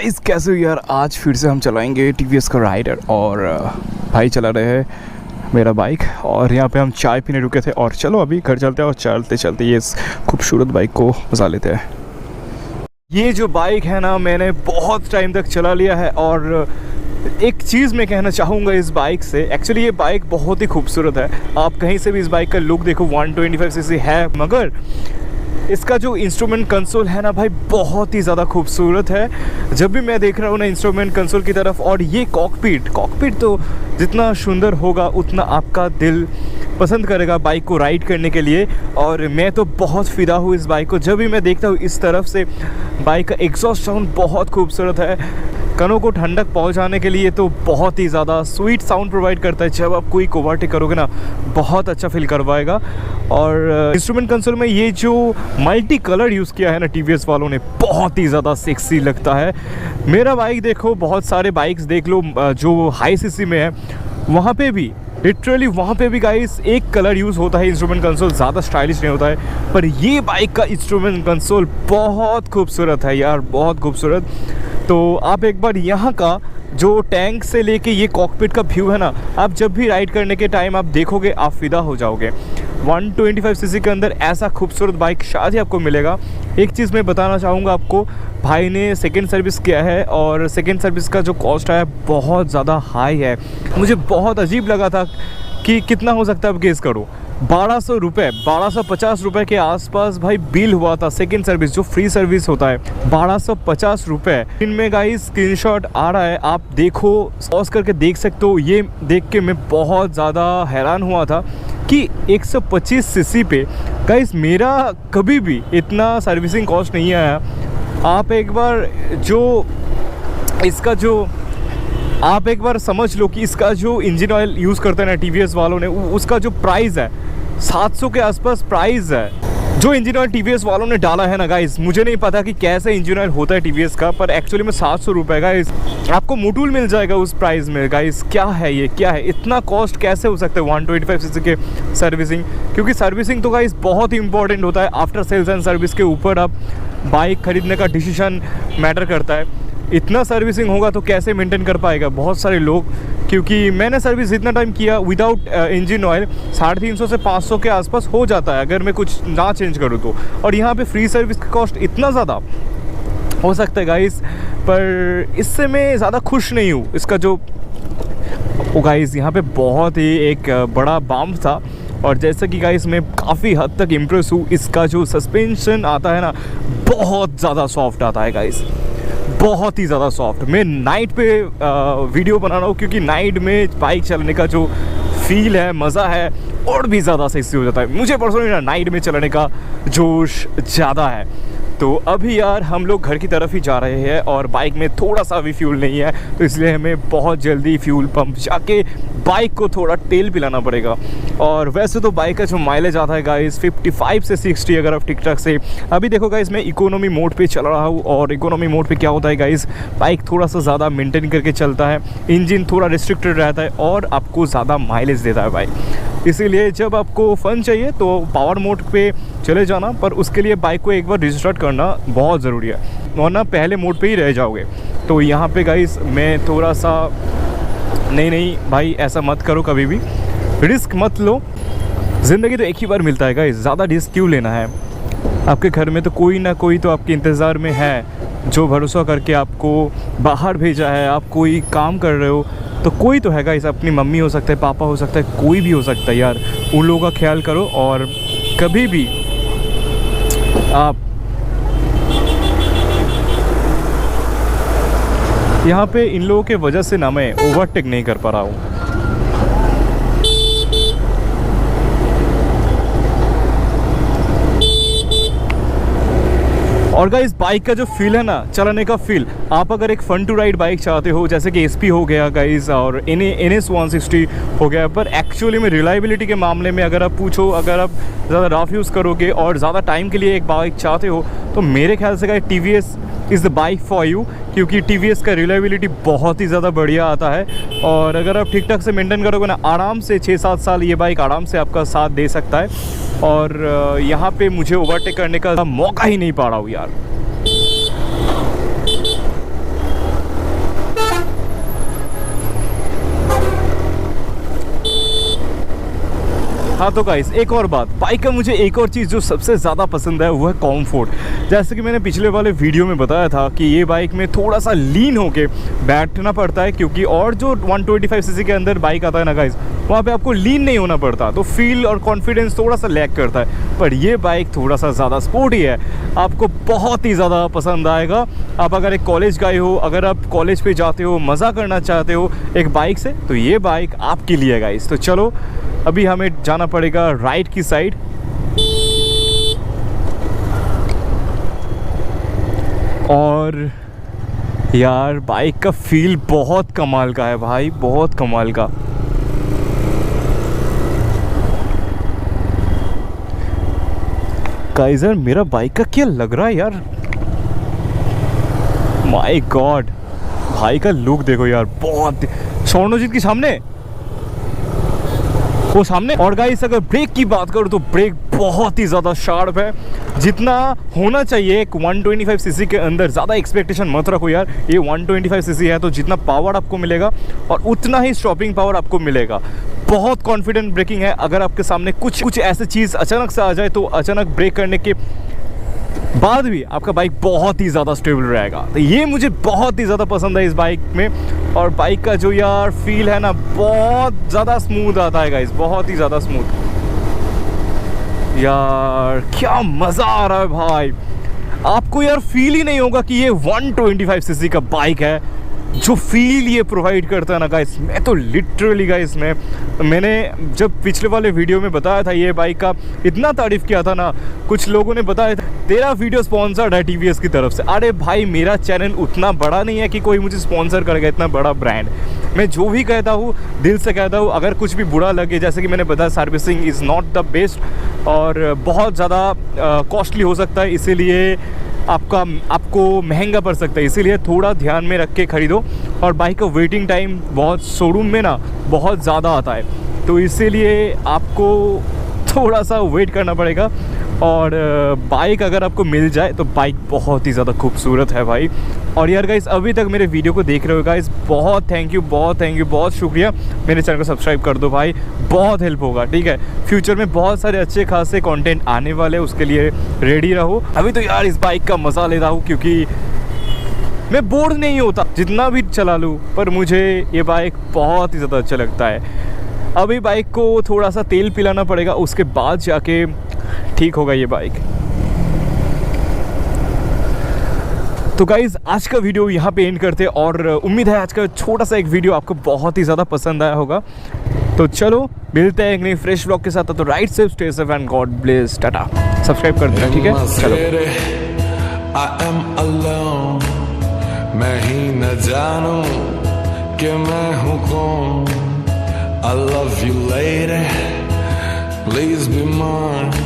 इस कैसे हो यार। आज फिर से हम चलाएंगे टीवीएस का राइडर और भाई चला रहे हैं मेरा बाइक और यहाँ पे हम चाय पीने रुके थे और चलो अभी घर चलते हैं और चलते चलते ये खूबसूरत बाइक को मजा लेते हैं। ये जो बाइक है ना मैंने बहुत टाइम तक चला लिया है और एक चीज़ मैं कहना चाहूँगा इस बाइक से। एक्चुअली ये बाइक बहुत ही खूबसूरत है। आप कहीं से भी इस बाइक का लुक देखो 125 सीसी है, मगर इसका जो इंस्ट्रूमेंट कंसोल है ना भाई बहुत ही ज़्यादा खूबसूरत है। जब भी मैं देख रहा हूँ ना इंस्ट्रूमेंट कंसोल की तरफ, और ये कॉकपिट तो जितना सुंदर होगा उतना आपका दिल पसंद करेगा बाइक को राइड करने के लिए। और मैं तो बहुत फ़िदा हूँ इस बाइक को। जब भी मैं देखता हूँ इस तरफ से बाइक का एग्जॉस्ट साउंड बहुत खूबसूरत है। कानों को ठंडक पहुंचाने के लिए तो बहुत ही ज़्यादा स्वीट साउंड प्रोवाइड करता है। जब आप कोई ओवरटेक करोगे ना बहुत अच्छा फील करवाएगा। और इंस्ट्रूमेंट कंसोल में ये जो मल्टी कलर यूज़ किया है ना टीवीएस वालों ने बहुत ही ज़्यादा सेक्सी लगता है। मेरा बाइक देखो, बहुत सारे बाइक्स देख लो जो हाई सीसी में है, वहाँ पे भी लिटरली वहाँ पे भी गाइस एक कलर यूज़ होता है। इंस्ट्रूमेंट कंसोल ज़्यादा स्टाइलिश नहीं होता है, पर ये बाइक का इंस्ट्रूमेंट कंसोल बहुत खूबसूरत है यार, बहुत खूबसूरत। तो आप एक बार यहाँ का जो टैंक से लेके ये कॉकपिट का व्यू है ना, आप जब भी राइड करने के टाइम आप देखोगे आप फिदा हो जाओगे। 125 सीसी के अंदर ऐसा खूबसूरत बाइक शायद ही आपको मिलेगा। एक चीज़ मैं बताना चाहूँगा आपको, भाई ने सेकेंड सर्विस किया है और सेकेंड सर्विस का जो कॉस्ट है बहुत ज़्यादा हाई है। मुझे बहुत अजीब लगा था कि कितना हो सकता है, अब गेस करो 1200 रुपये, 1250 रुपये के आसपास भाई बिल हुआ था। सेकेंड सर्विस जो फ्री सर्विस होता है 1250 रुपये। इनमें गाइस स्क्रीनशॉट आ रहा है, आप देखो पॉज करके देख सकते हो। ये देख के मैं बहुत ज़्यादा हैरान हुआ था कि 125 सीसी पे गाइस मेरा कभी भी इतना सर्विसिंग कॉस्ट नहीं आया। आप एक बार आप एक बार समझ लो कि इसका जो इंजन ऑयल यूज़ करते हैं ना टीवीएस वालों ने, उसका जो प्राइस है 700 के आसपास प्राइस है जो इंजन ऑयल टीवीएस वालों ने डाला है ना गाइस। मुझे नहीं पता कि कैसे इंजन ऑयल होता है टीवीएस का, पर एक्चुअली में 700 रुपये गाइस आपको मोटूल मिल जाएगा उस प्राइस में। गाइस क्या है ये, क्या है, इतना कॉस्ट कैसे हो सकता है 125 सीसी के सर्विसिंग? क्योंकि सर्विसिंग तो गाइस बहुत ही इंपॉर्टेंट होता है। आफ्टर सेल्स एंड सर्विस के ऊपर आप बाइक खरीदने का डिसीजन मैटर करता है। इतना सर्विसिंग होगा तो कैसे मेंटेन कर पाएगा बहुत सारे लोग? क्योंकि मैंने सर्विस इतना टाइम किया विदाउट इंजन ऑयल 350 से 500 के आसपास हो जाता है अगर मैं कुछ ना चेंज करूँ तो। और यहाँ पे फ्री सर्विस का कॉस्ट इतना ज़्यादा हो सकता है गाइस, पर इससे मैं ज़्यादा खुश नहीं हूँ। इसका जो गाइस यहाँ पे बहुत ही एक बड़ा बम्प था और जैसे कि गाइस मैं काफ़ी हद तक इम्प्रेस हूँ। इसका जो सस्पेंशन आता है ना बहुत ज़्यादा सॉफ्ट आता है गाइस, बहुत ही ज़्यादा सॉफ्ट। मैं नाइट पे वीडियो बना रहा हूँ क्योंकि नाइट में बाइक चलाने का जो फील है, मज़ा है, और भी ज़्यादा सेक्सी हो जाता है। मुझे पर्सनली ना नाइट में चलाने का जोश ज़्यादा है। तो अभी यार हम लोग घर की तरफ ही जा रहे हैं और बाइक में थोड़ा सा भी फ्यूल नहीं है, तो इसलिए हमें बहुत जल्दी फ्यूल पंप जाके बाइक को थोड़ा तेल पिलाना पड़ेगा। और वैसे तो बाइक का जो माइलेज आता है गाइस 55 से 60 अगर आप ठीक ठाक से। अभी देखो गाइस मैं इकोनॉमी मोड पे चल रहा हूँ और इकोनॉमी मोड पे क्या होता है गाइस, बाइक थोड़ा सा ज़्यादा मेंटेन करके चलता है, इंजन थोड़ा रिस्ट्रिक्टेड रहता है और आपको ज़्यादा माइलेज देता है बाइक। इसीलिए जब आपको फ़न चाहिए तो पावर मोड पे चले जाना, पर उसके लिए बाइक को एक बार रिस्टार्ट करना बहुत ज़रूरी है, वरना पहले मोड पे ही रह जाओगे। तो यहाँ पे गाइस मैं थोड़ा सा नहीं भाई ऐसा मत करो, कभी भी रिस्क मत लो। ज़िंदगी तो एक ही बार मिलता है गाइस, ज़्यादा रिस्क क्यों लेना है? आपके घर में तो कोई ना कोई तो आपके इंतज़ार में है जो भरोसा करके आपको बाहर भेजा है। आप कोई काम कर रहे हो तो कोई तो है गाइस, अपनी मम्मी हो सकता है, पापा हो सकता है, कोई भी हो सकता है यार। उन लोगों का ख्याल करो और कभी भी आप यहाँ पे इन लोगों के वजह से ना मैं ओवरटेक नहीं कर पा रहा हूँ। और गाइस बाइक का जो फील है ना, चलाने का फील, आप अगर एक फन टू राइड बाइक चाहते हो जैसे कि SP हो गया गाइस और NS 160 हो गया, पर एक्चुअली में रिलायबिलिटी के मामले में अगर आप पूछो, अगर आप ज़्यादा रफ यूज़ करोगे और ज़्यादा टाइम के लिए एक बाइक चाहते हो तो मेरे ख्याल से guys TVS is the bike for you. क्योंकि TVS का रिलायबिलिटी बहुत ही ज़्यादा बढ़िया आता है और अगर आप ठीक ठाक से मेंटेन करोगे ना, आराम से 6-7 साल ये बाइक आराम से आपका साथ दे सकता है। और यहाँ पे मुझे ओवरटेक करने का मौका ही नहीं पा रहा हूँ यार। हाँ तो गाइस एक और बात, बाइक का मुझे एक और चीज़ जो सबसे ज़्यादा पसंद है वो है कॉम्फोर्ट। जैसे कि मैंने पिछले वाले वीडियो में बताया था कि ये बाइक में थोड़ा सा लीन होके बैठना पड़ता है, क्योंकि और जो 125 सीसी के अंदर बाइक आता है ना गाइस, वहाँ पे आपको लीन नहीं होना पड़ता, तो फील और कॉन्फिडेंस थोड़ा सा लैग करता है। पर ये बाइक थोड़ा सा ज़्यादा स्पोर्टी है, आपको बहुत ही ज़्यादा पसंद आएगा। आप अगर एक कॉलेज गाय हो, अगर आप कॉलेज पे जाते हो, मज़ा करना चाहते हो एक बाइक से, तो ये बाइक आपके लिए है गाइस। तो चलो अभी हमें जाना पड़ेगा राइट की साइड। और यार बाइक का फील बहुत कमाल का है भाई, बहुत कमाल का। गाइस यार मेरा बाइक का क्या लग रहा है यार, माय गॉड भाई का लुक देखो यार, बहुत स्वर्णजीत के सामने वो सामने। और गाइस अगर ब्रेक की बात करूँ तो ब्रेक बहुत ही ज़्यादा शार्प है, जितना होना चाहिए एक 125 सीसी के अंदर। ज़्यादा एक्सपेक्टेशन मत रखो यार, ये 125 सीसी है तो जितना पावर आपको मिलेगा और उतना ही स्टॉपिंग पावर आपको मिलेगा। बहुत कॉन्फिडेंट ब्रेकिंग है। अगर आपके सामने कुछ ऐसी चीज़ अचानक से आ जाए तो अचानक ब्रेक करने के बाद भी आपका बाइक बहुत ही ज़्यादा स्टेबल रहेगा। तो ये मुझे बहुत ही ज़्यादा पसंद है इस बाइक में। और बाइक का जो यार फील है ना, बहुत ज़्यादा स्मूथ आता है गाइस, बहुत ही ज़्यादा स्मूथ। यार क्या मज़ा आ रहा है भाई, आपको यार फील ही नहीं होगा कि ये 125 सीसी का बाइक है। जो फील ये प्रोवाइड करता है ना गाइस, मैं तो लिटरली गाइस मैंने जब पिछले वाले वीडियो में बताया था ये बाइक का, इतना तारीफ़ किया था ना, कुछ लोगों ने बताया था तेरा वीडियो स्पॉन्सर्ड है टीवीएस की तरफ से। अरे भाई मेरा चैनल उतना बड़ा नहीं है कि कोई मुझे स्पॉन्सर करेगा, इतना बड़ा ब्रांड। मैं जो भी कहता हूँ दिल से कहता हूँ। अगर कुछ भी बुरा लगे, जैसे कि मैंने बताया servicing is not the best और बहुत ज़्यादा कॉस्टली हो सकता है, इसीलिए आपको महंगा पड़ सकता है, इसीलिए थोड़ा ध्यान में रख के खरीदो। और बाइक का वेटिंग टाइम बहुत शोरूम में ना बहुत ज़्यादा आता है, तो इसीलिए आपको थोड़ा सा वेट करना पड़ेगा। और बाइक अगर आपको मिल जाए तो बाइक बहुत ही ज़्यादा खूबसूरत है भाई। और यार गाइस अभी तक मेरे वीडियो को देख रहे हो गाइस, बहुत थैंक यू, बहुत शुक्रिया। मेरे चैनल को सब्सक्राइब कर दो भाई, बहुत हेल्प होगा, ठीक है। फ्यूचर में बहुत सारे अच्छे खासे कंटेंट आने वाले हैं, उसके लिए रेडी रहो। अभी तो यार इस बाइक का मज़ा ले रहा हूँ, क्योंकि मैं बोर नहीं होता जितना भी चला लूँ, पर मुझे ये बाइक बहुत ही ज़्यादा अच्छा लगता है। अभी बाइक को थोड़ा सा तेल पिलाना पड़ेगा, उसके बाद जाके ठीक होगा ये बाइक। तो गाइज़ आज का वीडियो यहाँ पे एंड करते हैं, और उम्मीद है आज का छोटा सा एक वीडियो आपको बहुत ही ज़्यादा पसंद आया होगा। तो चलो मिलते हैं एक नई फ्रेश व्लॉग के साथ। तो right safe, stay safe and God bless, Tata. Subscribe कर देना, ठीक है। चलो मैं ही न जानूं कि मैं हूँ कौन। I love you lady, please be mine.